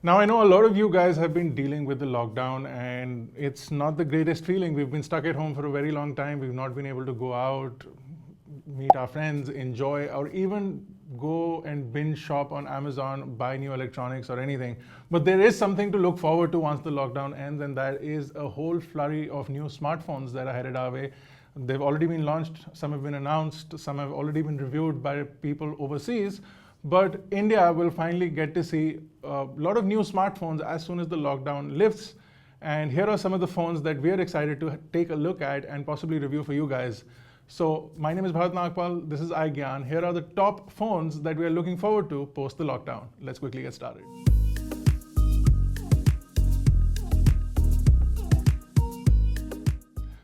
Now, I know a lot of you guys have been dealing with the lockdown, and it's not the greatest feeling. We've been stuck at home for a very long time. We've not been able to go out, meet our friends, enjoy, or even go and binge shop on Amazon, buy new electronics or anything. But there is something to look forward to once the lockdown ends, and that is a whole flurry of new smartphones that are headed our way. They've already been launched, some have been announced, some have already been reviewed by people overseas. But India will finally get to see a lot of new smartphones as soon as the lockdown lifts. And here are some of the phones that we are excited to take a look at and possibly review for you guys. So my name is Bharat Nagpal, this is iGyaan. Here are the top phones that we are looking forward to post the lockdown. Let's quickly get started.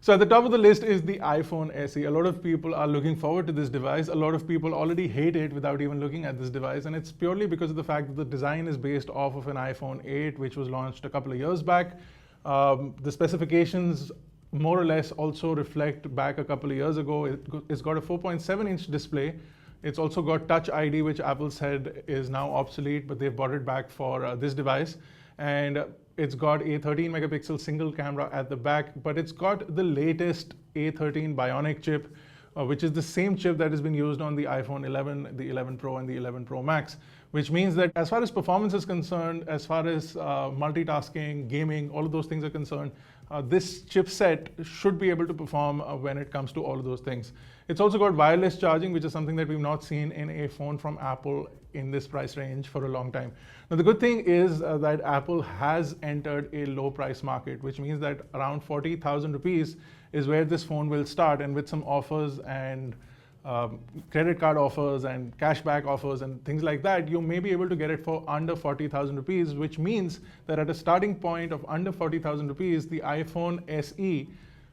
So at the top of the list is the iPhone SE. A lot of people are looking forward to this device. A lot of people already hate it without even looking at this device. And it's purely because of the fact that the design is based off of an iPhone 8, which was launched a couple of years back. The specifications more or less also reflect back a couple of years ago. It's got a 4.7-inch display. It's also got Touch ID, which Apple said is now obsolete, but they've brought it back for this device. And it's got a 13 megapixel single camera at the back, but it's got the latest A13 Bionic chip, which is the same chip that has been used on the iPhone 11, the 11 Pro, and the 11 Pro Max, which means that as far as performance is concerned, as far as multitasking, gaming, all of those things are concerned, this chipset should be able to perform when it comes to all of those things. It's also got wireless charging, which is something that we've not seen in a phone from Apple in this price range for a long time. Now, the good thing is that Apple has entered a low price market, which means that around 40,000 rupees is where this phone will start, and with some offers and credit card offers and cashback offers and things like that, you may be able to get it for under 40,000 rupees, which means that at a starting point of under 40,000 rupees, the iPhone SE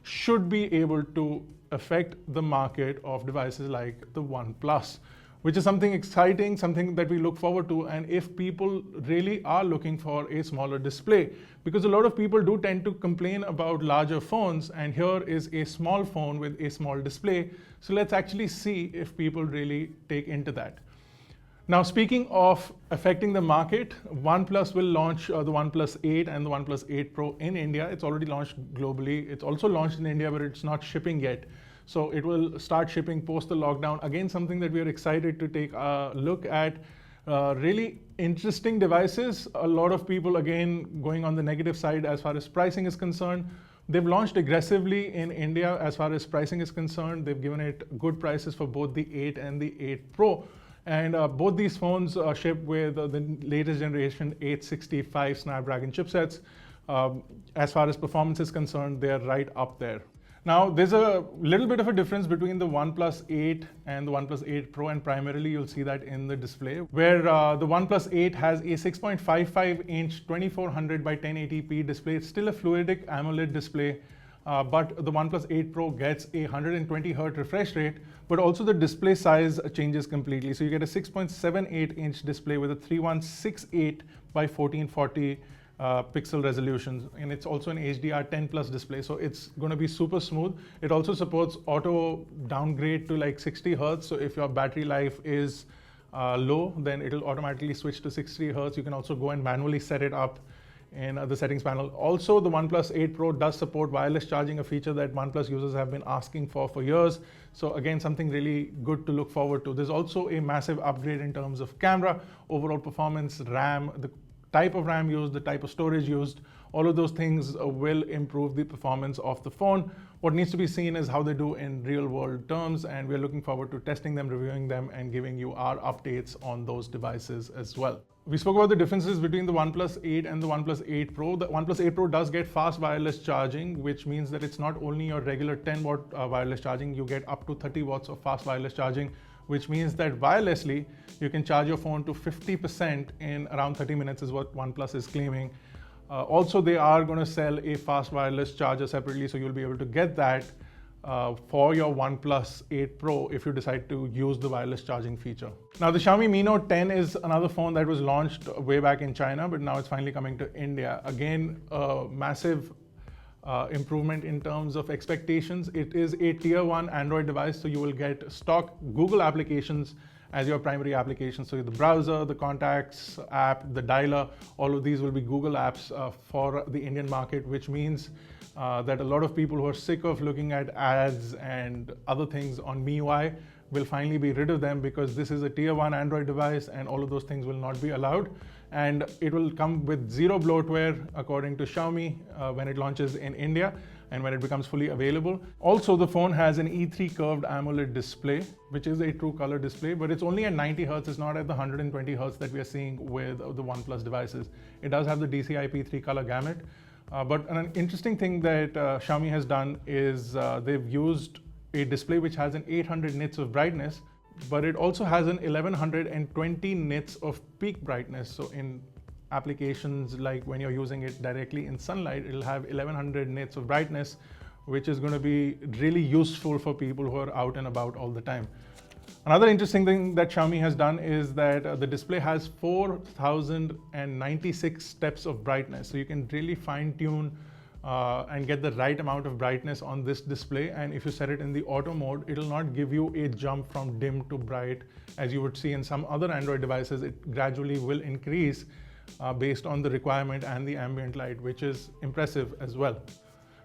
should be able to affect the market of devices like the OnePlus, which is something exciting, something that we look forward to. And if people really are looking for a smaller display, because a lot of people do tend to complain about larger phones, and here is a small phone with a small display. So let's actually see if people really take into that. Now, speaking of affecting the market, OnePlus will launch the OnePlus 8 and the OnePlus 8 Pro in India. It's already launched globally. It's also launched in India, but it's not shipping yet. So it will start shipping post the lockdown. Again, something that we are excited to take a look at. Really interesting devices. A lot of people, again, going on the negative side as far as pricing is concerned. They've launched aggressively in India as far as pricing is concerned. They've given it good prices for both the 8 and the 8 Pro. And both these phones ship with the latest generation 865 Snapdragon chipsets. As far as performance is concerned, they're right up there. Now, there's a little bit of a difference between the OnePlus 8 and the OnePlus 8 Pro, and primarily you'll see that in the display, where the OnePlus 8 has a 6.55-inch 2400 by 1080p display. It's still a fluidic AMOLED display, but the OnePlus 8 Pro gets a 120 Hz refresh rate, but also the display size changes completely. So you get a 6.78-inch display with a 3168 by 1440 pixel resolutions, and it's also an HDR10 plus display, so it's going to be super smooth. It also supports auto downgrade to like 60 Hz, so if your battery life is low, then it'll automatically switch to 60 Hz. You can also go and manually set it up in the settings panel. Also, the OnePlus 8 Pro does support wireless charging, a feature that OnePlus users have been asking for years. So again, something really good to look forward to. There's also a massive upgrade in terms of camera, overall performance, RAM, the type of RAM used, the type of storage used, all of those things will improve the performance of the phone. What needs to be seen is how they do in real world terms, and we're looking forward to testing them, reviewing them, and giving you our updates on those devices as well. We spoke about the differences between the OnePlus 8 and the OnePlus 8 Pro. The OnePlus 8 Pro does get fast wireless charging, which means that it's not only your regular 10-watt wireless charging, you get up to 30 watts of fast wireless charging, which means that wirelessly, you can charge your phone to 50% in around 30 minutes is what OnePlus is claiming. Also, they are going to sell a fast wireless charger separately, so you'll be able to get that for your OnePlus 8 Pro if you decide to use the wireless charging feature. Now, the Xiaomi Mi Note 10 is another phone that was launched way back in China, but now it's finally coming to India. Again, a massive improvement in terms of expectations. It is a tier 1 Android device, so you will get stock Google applications as your primary application. So the browser, the contacts app, the dialer, all of these will be Google apps for the Indian market, which means that a lot of people who are sick of looking at ads and other things on MIUI will finally be rid of them, because this is a tier 1 Android device and all of those things will not be allowed. And it will come with zero bloatware according to Xiaomi when it launches in India and when it becomes fully available. Also, the phone has an E3 curved AMOLED display, which is a true color display, but it's only at 90 Hz. It's not at the 120 Hz that we are seeing with the OnePlus devices. It does have the DCI-P3 color gamut. But an interesting thing that Xiaomi has done is they've used a display which has an 800 nits of brightness, but it also has an 1120 nits of peak brightness. So in applications like when you're using it directly in sunlight, it'll have 1100 nits of brightness, which is going to be really useful for people who are out and about all the time. Another interesting thing that Xiaomi has done is that the display has 4096 steps of brightness. So you can really fine tune and get the right amount of brightness on this display. And if you set it in the auto mode, it'll not give you a jump from dim to bright as you would see in some other Android devices. It gradually will increase based on the requirement and the ambient light, which is impressive as well.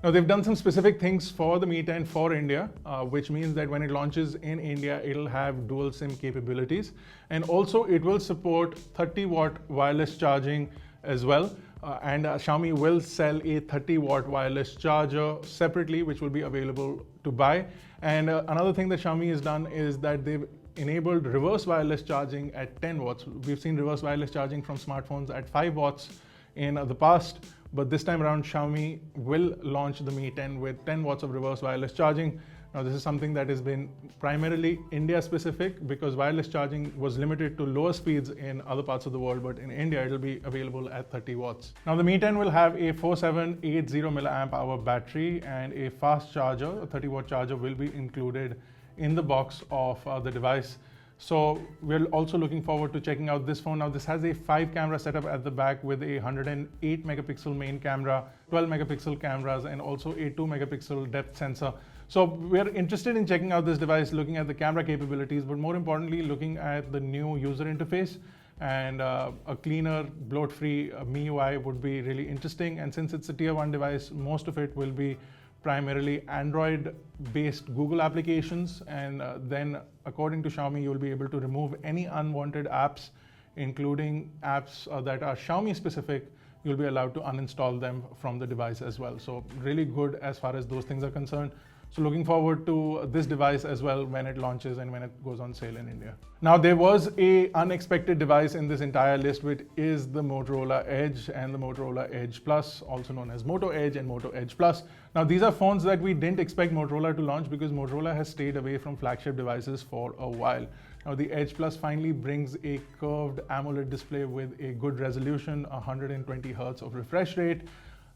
Now, they've done some specific things for the Mi 10 for India, which means that when it launches in India, it'll have dual SIM capabilities. And also it will support 30-watt wireless charging as well. And Xiaomi will sell a 30-watt wireless charger separately, which will be available to buy. And another thing that Xiaomi has done is that they've enabled reverse wireless charging at 10 watts. We've seen reverse wireless charging from smartphones at 5 watts in the past, but this time around Xiaomi will launch the Mi 10 with 10 watts of reverse wireless charging. Now, this is something that has been primarily India specific, because wireless charging was limited to lower speeds in other parts of the world, but in India it'll be available at 30 watts. Now, the Mi 10 will have a 4780 milliamp hour battery and a fast charger. A 30-watt charger will be included in the box of the device. So we're also looking forward to checking out this phone. Now, this has a 5-camera setup at the back with a 108 megapixel main camera, 12 megapixel cameras, and also a 2 megapixel depth sensor. So we're interested in checking out this device, looking at the camera capabilities, but more importantly, looking at the new user interface. And a cleaner, bloat-free MIUI would be really interesting. And since it's a tier 1 device, most of it will be primarily Android-based Google applications. And then, according to Xiaomi, you'll be able to remove any unwanted apps, including apps that are Xiaomi specific. You'll be allowed to uninstall them from the device as well. So really good as far as those things are concerned. So looking forward to this device as well when it launches and when it goes on sale in India. Now, there was an unexpected device in this entire list, which is the Motorola Edge and the Motorola Edge Plus, also known as Moto Edge and Moto Edge Plus. Now, these are phones that we didn't expect Motorola to launch because Motorola has stayed away from flagship devices for a while. Now, the Edge Plus finally brings a curved AMOLED display with a good resolution, 120 Hz of refresh rate,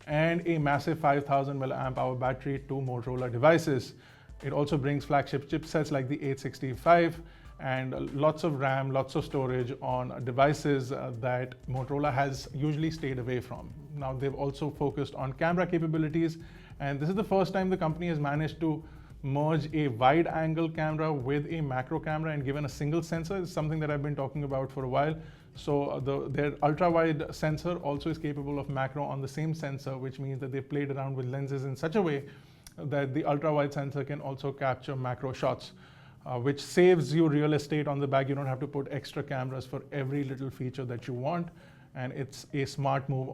and a massive 5000 milliamp hour battery to Motorola devices. It also brings flagship chipsets like the 865 and lots of RAM, lots of storage on devices that Motorola has usually stayed away from. Now, they've also focused on camera capabilities, and this is the first time the company has managed to merge a wide angle camera with a macro camera and given a single sensor. It's something that I've been talking about for a while. So their ultra wide sensor also is capable of macro on the same sensor, which means that they played around with lenses in such a way that the ultra wide sensor can also capture macro shots, which saves you real estate on the back. You don't have to put extra cameras for every little feature that you want. And it's a smart move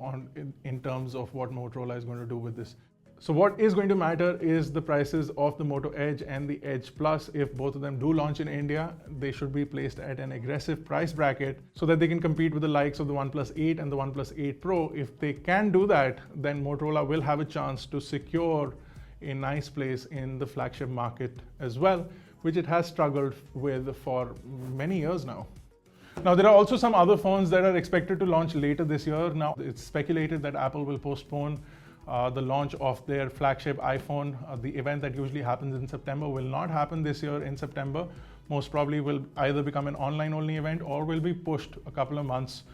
in terms of what Motorola is going to do with this. So what is going to matter is the prices of the Moto Edge and the Edge Plus. If both of them do launch in India, they should be placed at an aggressive price bracket so that they can compete with the likes of the OnePlus 8 and the OnePlus 8 Pro. If they can do that, then Motorola will have a chance to secure a nice place in the flagship market as well, which it has struggled with for many years now. Now, there are also some other phones that are expected to launch later this year. Now, it's speculated that Apple will postpone the launch of their flagship iPhone. The event that usually happens in September will not happen this year in September. Most probably will either become an online-only event or will be pushed a couple of months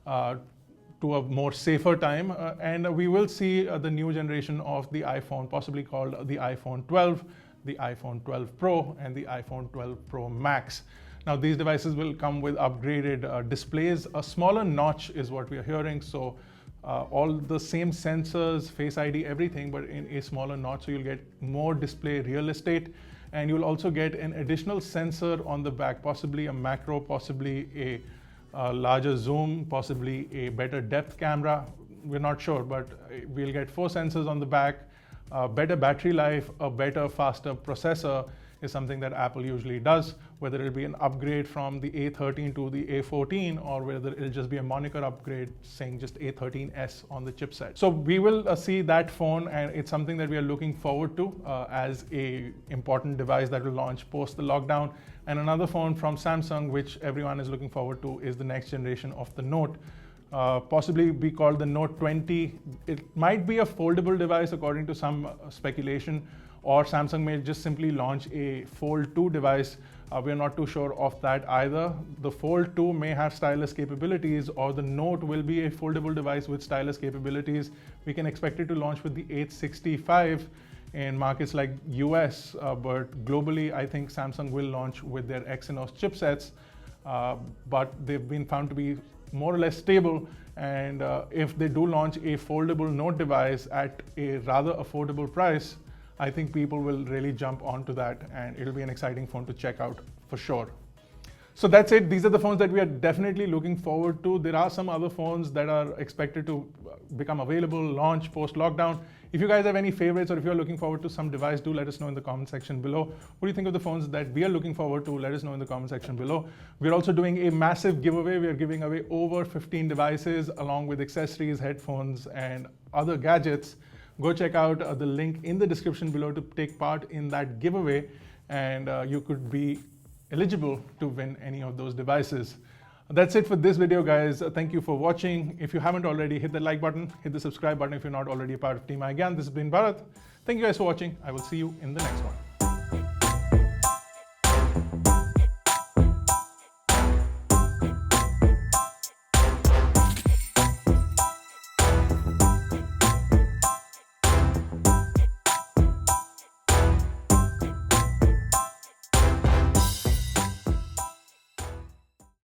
to a more safer time. And we will see the new generation of the iPhone, possibly called the iPhone 12, the iPhone 12 Pro, and the iPhone 12 Pro Max. Now these devices will come with upgraded displays. A smaller notch is what we are hearing. So all the same sensors, Face ID, everything, but in a smaller notch. So you'll get more display real estate, and you'll also get an additional sensor on the back, possibly a macro, possibly a larger zoom, possibly a better depth camera. We're not sure, but we'll get 4 sensors on the back, better battery life, a better, faster processor is something that Apple usually does, whether it'll be an upgrade from the A13 to the A14, or whether it'll just be a moniker upgrade saying just A13s on the chipset. So we will see that phone, and it's something that we are looking forward to as a important device that will launch post the lockdown. And another phone from Samsung, which everyone is looking forward to, is the next generation of the Note. Possibly be called the Note 20. It might be a foldable device according to some speculation, or Samsung may just simply launch a Fold 2 device. We're not too sure of that either. The Fold 2 may have stylus capabilities, or the Note will be a foldable device with stylus capabilities. We can expect it to launch with the 865 in markets like US, but globally I think Samsung will launch with their Exynos chipsets, but they've been found to be more or less stable, and if they do launch a foldable Note device at a rather affordable price, I think people will really jump onto that, and it'll be an exciting phone to check out for sure. So that's it. These are the phones that we are definitely looking forward to. There are some other phones that are expected to become available, launch post-lockdown. If you guys have any favorites, or if you're looking forward to some device, do let us know in the comment section below. What do you think of the phones that we are looking forward to? Let us know in the comment section below. We're also doing a massive giveaway. We are giving away over 15 devices along with accessories, headphones, and other gadgets. Go check out the link in the description below to take part in that giveaway, and you could be eligible to win any of those devices. That's it for this video, guys. Thank you for watching. If you haven't already, hit the like button, hit the subscribe button if you're not already a part of Team iGyaan. This has been Bharat. Thank you guys for watching. I will see you in the next one.